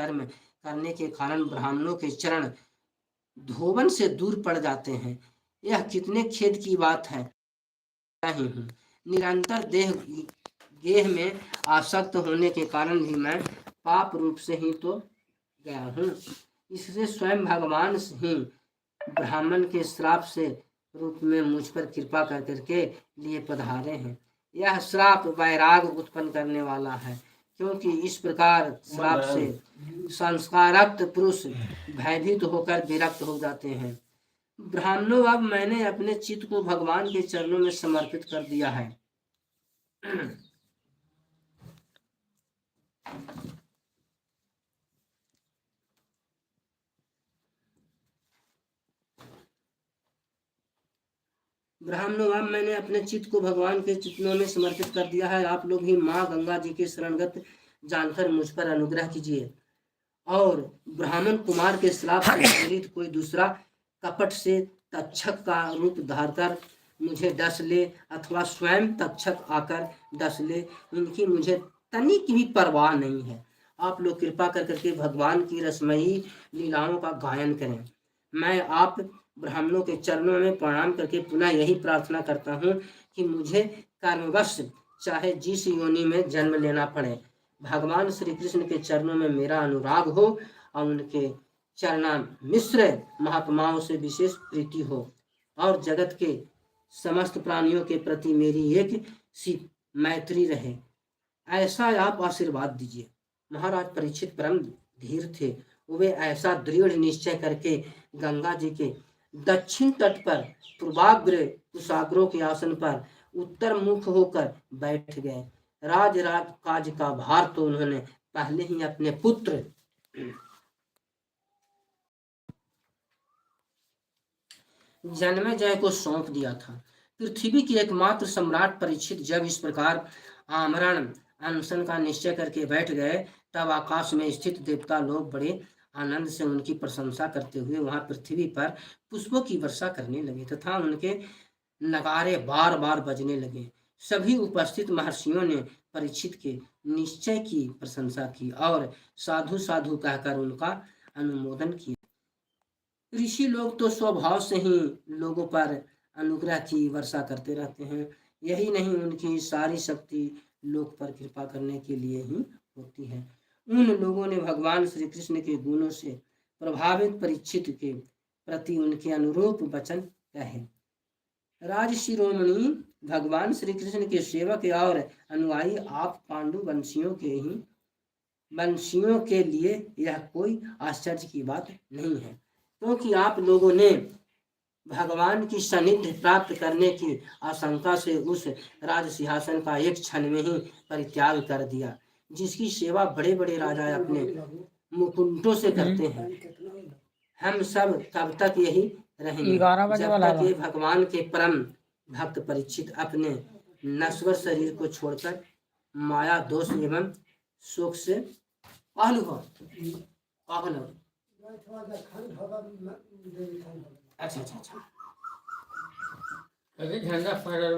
कर्म करने के कारण ब्राह्मणों के चरण धोवन से दूर पड़ जाते हैं। यह कितने खेद की बात है। ही हूँ निरंतर गेह में आसक्त होने के कारण भी मैं पाप रूप से ही तो गया हूँ। इससे स्वयं भगवान ही ब्राह्मण के श्राप से रूप में मुझ पर कृपा कर करके लिए पधारे हैं। यह श्राप वैराग उत्पन्न करने वाला है, क्योंकि इस प्रकार श्राप से संस्कारक्त पुरुष भयभीत होकर विरक्त हो जाते हैं। ब्राह्मणों, अब मैंने अपने चित्त को भगवान के चरणों में समर्पित कर दिया है। ब्राह्मणों, अब मैंने अपने चित्त को भगवान के चरणों में समर्पित कर दिया है। आप लोग ही माँ गंगा जी के शरणगत जानकर मुझ पर अनुग्रह कीजिए और ब्राह्मण कुमार के श्राप से प्रेरित कोई दूसरा कपट से तक्षक का रूप धारकर मुझे डस ले अथवा स्वयं तक्षक आकर डस ले, इनकी मुझे तनिक भी परवाह नहीं है। आप लोग कृपा कर करके भगवान की रसमयी लीलाओं का गायन करें। मैं आप ब्राह्मणों के चरणों में प्रणाम करके पुनः यही प्रार्थना करता हूँ कि मुझे कर्मवश चाहे जिस योनि में जन्म लेना पड़े, भगवान श्री कृष्ण के चरणों में मेरा अनुराग हो और उनके चरणा मिश्र महात्माओं से विशेष प्रीति हो और जगत के समस्त प्राणियों के प्रति मेरी एक सी मैत्री रहे, ऐसा आप आशीर्वाद दीजिए। महाराज परीक्षित परम धीर थे। वे ऐसा दृढ़ निश्चय करके गंगा जी के दक्षिण तट पर पूर्वाग्र कुशाग्रों के आसन पर उत्तर मुख होकर बैठ गए। राज काज का भार तो उन्होंने पहले ही अपने पुत्र जन्मेजय को सौंप दिया था। पृथ्वी के एकमात्र सम्राट परीक्षित जब इस प्रकार आमरण अनशन का निश्चय करके बैठ गए, तब आकाश में स्थित देवता लोग बड़े आनंद से उनकी प्रशंसा करते हुए वहां पृथ्वी पर पुष्पों की वर्षा करने लगे तथा उनके नगारे बार बार बजने लगे। सभी उपस्थित महर्षियों ने परीक्षित के निश्चय की प्रशंसा की और साधु साधु कहकर उनका अनुमोदन किया। ऋषि लोग तो स्वभाव से ही लोगों पर अनुग्रह की वर्षा करते रहते हैं। यही नहीं, उनकी सारी शक्ति लोक पर कृपा करने के लिए ही होती है। उन लोगों ने भगवान श्री कृष्ण के गुणों से प्रभावित परीक्षित के प्रति उनके अनुरूप वचन कहे। राज शिरोमणि भगवान श्री कृष्ण के सेवक और अनुयायी आप पांडु वंशियों के लिए यह कोई आश्चर्य की बात नहीं है, क्योंकि आप लोगों ने भगवान की सानिध्य प्राप्त करने की आशंका से उस राज सिंहासन का एक क्षण में ही परित्याग कर दिया, जिसकी सेवा बड़े बड़े राजा अपने मुकुटों से करते हैं। हम सब तब तक यही रहेंगे जब तक ये भगवान के परम भक्त परीक्षित अपने नश्वर शरीर को छोड़कर माया दोष एवं शोक से अच्छा। झंडा फहरा